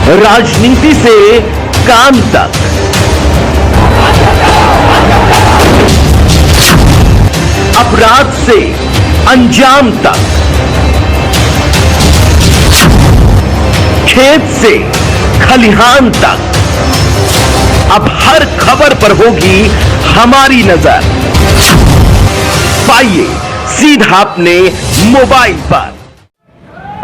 राजनीति से काम तक, अपराध से अंजाम तक, खेत से खलिहान तक, अब हर खबर पर होगी हमारी नजर। पाइए सीधा अपने मोबाइल पर।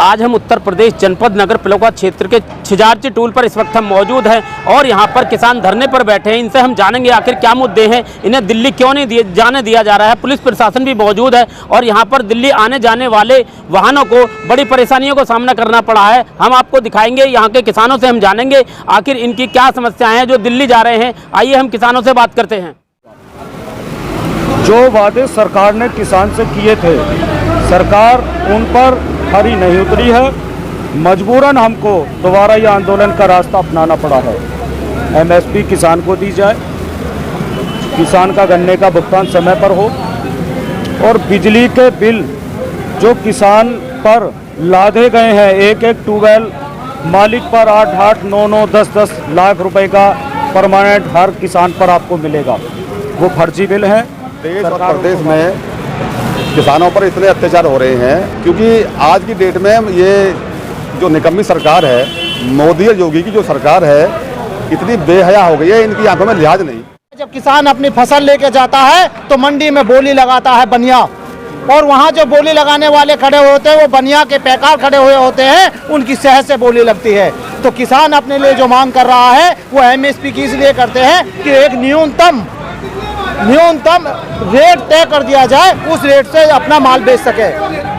आज हम उत्तर प्रदेश जनपद नगर पिलौगा क्षेत्र के छिजारची टूल पर इस वक्त हम मौजूद हैं और यहाँ पर किसान धरने पर बैठे हैं। इनसे हम जानेंगे आखिर क्या मुद्दे हैं, इन्हें दिल्ली क्यों नहीं जाने दिया जा रहा है। पुलिस प्रशासन भी मौजूद है और यहाँ पर दिल्ली आने जाने वाले वाहनों को बड़ी परेशानियों का सामना करना पड़ा है। हम आपको दिखाएंगे, यहाँ के किसानों से हम जानेंगे आखिर इनकी क्या समस्याएं हैं जो दिल्ली जा रहे हैं। आइए हम किसानों से बात करते हैं। जो वादे सरकार ने किसान से किए थे, सरकार उन पर खरी नहीं उतरी है। मजबूरन हमको दोबारा ये आंदोलन का रास्ता अपनाना पड़ा है। एमएसपी किसान को दी जाए, किसान का गन्ने का भुगतान समय पर हो और बिजली के बिल जो किसान पर लादे गए हैं, एक एक ट्यूबवेल मालिक पर 8-8, 9-9, 10-10 लाख रुपए का परमानेंट हर किसान पर आपको मिलेगा, वो फर्जी बिल है। देश और प्रदेश में किसानों पर इतने अत्याचार हो रहे हैं क्योंकि आज की डेट में ये जो निकम्मी सरकार है, मोदी और योगी की जो सरकार है, इतनी बेहया हो गई है, इनकी आंखों में लिहाज नहीं। जब किसान अपनी फसल लेके जाता है तो मंडी में बोली लगाता है बनिया, और वहाँ जो बोली लगाने वाले खड़े हुए होते हैं वो बनिया के पैकार खड़े हुए होते हैं, उनकी सेहत से बोली लगती है। तो किसान अपने लिए जो मांग कर रहा है वो एमएसपी की इसलिए करते हैं कि एक न्यूनतम रेट तय कर दिया जाए, उस रेट से अपना माल बेच सके।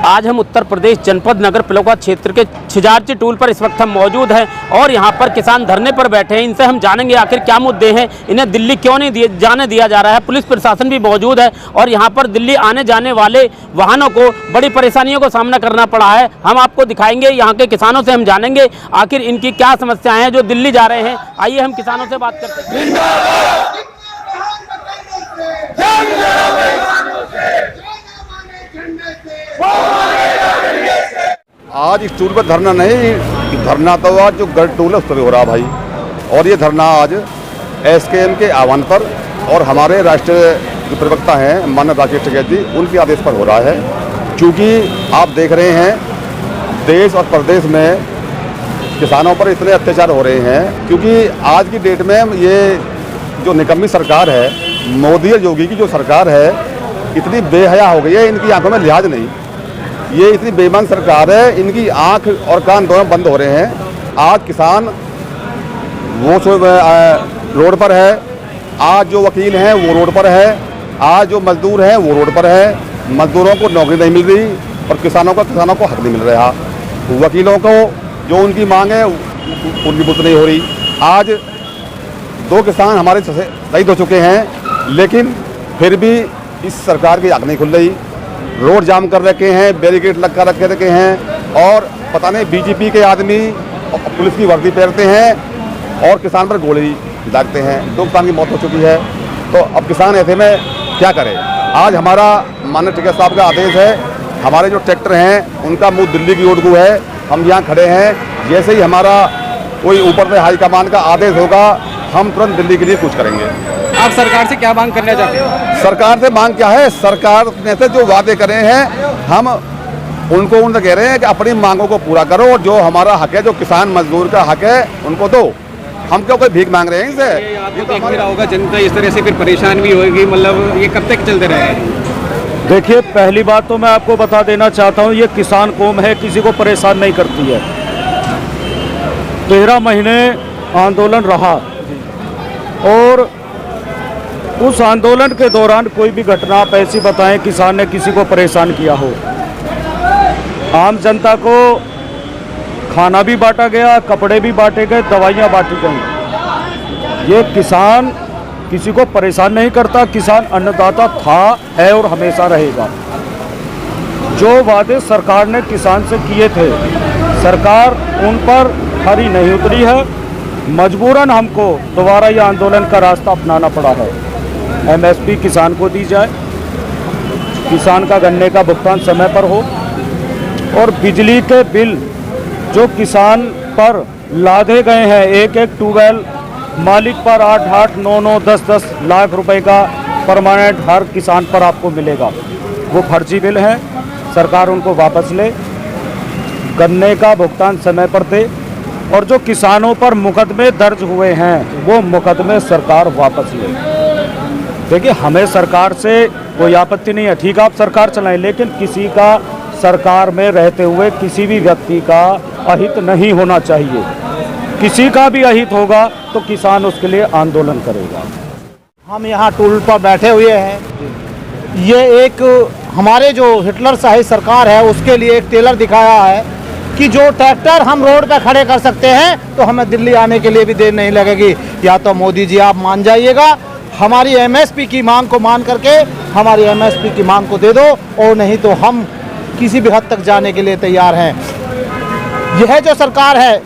आज हम उत्तर प्रदेश जनपद नगर पिलौगा क्षेत्र के छिजारची टूल पर इस वक्त हम मौजूद हैं और यहाँ पर किसान धरने पर बैठे हैं। इनसे हम जानेंगे आखिर क्या मुद्दे हैं, इन्हें दिल्ली क्यों नहीं जाने दिया जा रहा है। पुलिस प्रशासन भी मौजूद है और यहाँ पर दिल्ली आने जाने वाले वाहनों को बड़ी परेशानियों का सामना करना पड़ा है। हम आपको दिखाएंगे, यहाँ के किसानों से हम जानेंगे आखिर इनकी क्या समस्याएं हैं जो दिल्ली जा रहे हैं। आइए हम किसानों से बात करते हैं। आज इस टूल पर धरना नहीं, धरना तो आज जो गढ़ टूल है उस पर हो रहा भाई। और ये धरना आज एसकेएम के आह्वान पर और हमारे राष्ट्रीय जो प्रवक्ता हैं माननीय राकेश टिकैत जी, उनके आदेश पर हो रहा है। क्योंकि आप देख रहे हैं देश और प्रदेश में किसानों पर इतने अत्याचार हो रहे हैं क्योंकि आज की डेट में ये जो निकम्मी सरकार है, मोदी और योगी की जो सरकार है, इतनी बेहया हो गई है, इनकी आंखों में लिहाज नहीं। ये इतनी बेईमान सरकार है, इनकी आंख और कान दोनों बंद हो रहे हैं। आज किसान वो रोड पर है, आज जो वकील हैं वो रोड पर है, आज जो मजदूर हैं वो रोड पर है। मजदूरों को नौकरी नहीं मिल रही और किसानों को हक नहीं मिल रहा। वकीलों को जो उनकी मांग है उनकी पूर्ति नहीं हो रही। आज 2 किसान हमारे शहीद हो चुके हैं, लेकिन फिर भी इस सरकार की आंख नहीं खुल रही। रोड जाम कर रखे हैं, बैरिकेड लग कर रखे हैं और पता नहीं बीजेपी के आदमी पुलिस की वर्दी पहनते हैं और किसान पर गोली दागते हैं। 2 किसान की मौत हो चुकी है, तो अब किसान ऐसे में क्या करें। आज हमारा माननीय टिकैत साहब का आदेश है, हमारे जो ट्रैक्टर हैं उनका मुँह दिल्ली की ओर को है। हम यहाँ खड़े हैं, जैसे ही हमारा कोई ऊपर से हाईकमान का आदेश होगा हम तुरंत दिल्ली के लिए कूच करेंगे। आप सरकार से क्या मांग करना चाहते हैं? सरकार से मांग क्या है, सरकार ने से जो वादे करे हैं हम उनसे कह रहे हैं कि अपनी मांगों को पूरा करो और जो हमारा हक है, जो किसान मजदूर का हक है, उनको दो। हम क्यों कोई भीख मांग रहे हैं इनसे? ये तो देख रहा होगा जनता इस तरह से फिर परेशान भी होगी, मतलब ये कब तक चलते रहेंगे? देखिए, पहली बात तो मैं आपको बता देना चाहता हूँ, ये किसान कौम है, किसी को परेशान नहीं करती है। 13 महीने आंदोलन रहा और उस आंदोलन के दौरान कोई भी घटना आप ऐसी बताएं किसान ने किसी को परेशान किया हो। आम जनता को खाना भी बांटा गया, कपड़े भी बांटे गए, दवाइयाँ बांटी गई। ये किसान किसी को परेशान नहीं करता। किसान अन्नदाता था, है और हमेशा रहेगा। जो वादे सरकार ने किसान से किए थे, सरकार उन पर खरी नहीं उतरी है। मजबूरन हमको दोबारा ये आंदोलन का रास्ता अपनाना पड़ा है। एमएसपी किसान को दी जाए, किसान का गन्ने का भुगतान समय पर हो और बिजली के बिल जो किसान पर लादे गए हैं। एक एक ट्यूबवेल मालिक पर 8-8, 9-9, 10-10 लाख रुपए का परमानेंट हर किसान पर आपको मिलेगा। वो फर्जी बिल है, सरकार उनको वापस ले, गन्ने का भुगतान समय पर दे, और जो किसानों पर मुकदमे दर्ज हुए हैं वो मुकदमे सरकार वापस ले। देखिए, हमें सरकार से कोई आपत्ति नहीं है, ठीक है आप सरकार चलाएं, लेकिन किसी का सरकार में रहते हुए किसी भी व्यक्ति का अहित नहीं होना चाहिए। किसी का भी अहित होगा तो किसान उसके लिए आंदोलन करेगा। हम यहाँ टूल पर बैठे हुए हैं। ये एक हमारे जो हिटलर शाही सरकार है उसके लिए एक टेलर दिखाया है कि जो ट्रैक्टर हम रोड पर खड़े कर सकते हैं तो हमें दिल्ली आने के लिए भी देर नहीं लगेगी। या तो मोदी जी आप मान जाइएगा, हमारी एमएसपी की मांग को मान करके हमारी एमएसपी की मांग को दे दो, और नहीं तो हम किसी भी हद तक जाने के लिए तैयार हैं। यह जो सरकार है,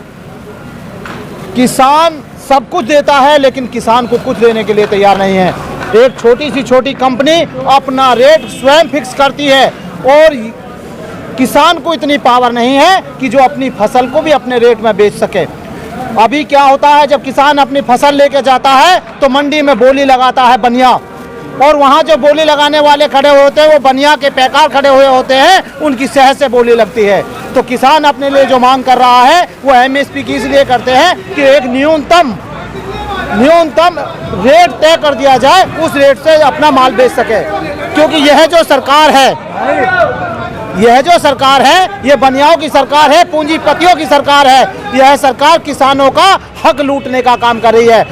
किसान सब कुछ देता है लेकिन किसान को कुछ देने के लिए तैयार नहीं है। एक छोटी सी छोटी कंपनी अपना रेट स्वयं फिक्स करती है और किसान को इतनी पावर नहीं है कि जो अपनी फसल को भी अपने रेट में बेच सके। अभी क्या होता है, जब किसान अपनी फसल लेके जाता है तो मंडी में बोली लगाता है बनिया, और वहाँ जो बोली लगाने वाले खड़े हुए होते हैं वो बनिया के पैकार खड़े हुए होते हैं, उनकी शहद से बोली लगती है। तो किसान अपने लिए जो मांग कर रहा है वो एमएसपी की इसलिए करते हैं कि एक न्यूनतम रेट तय कर दिया जाए, उस रेट से अपना माल बेच सके। क्योंकि यह जो सरकार है ये बनियाओं की सरकार है, पूंजीपतियों की सरकार है। यह सरकार किसानों का हक लूटने का काम कर रही है।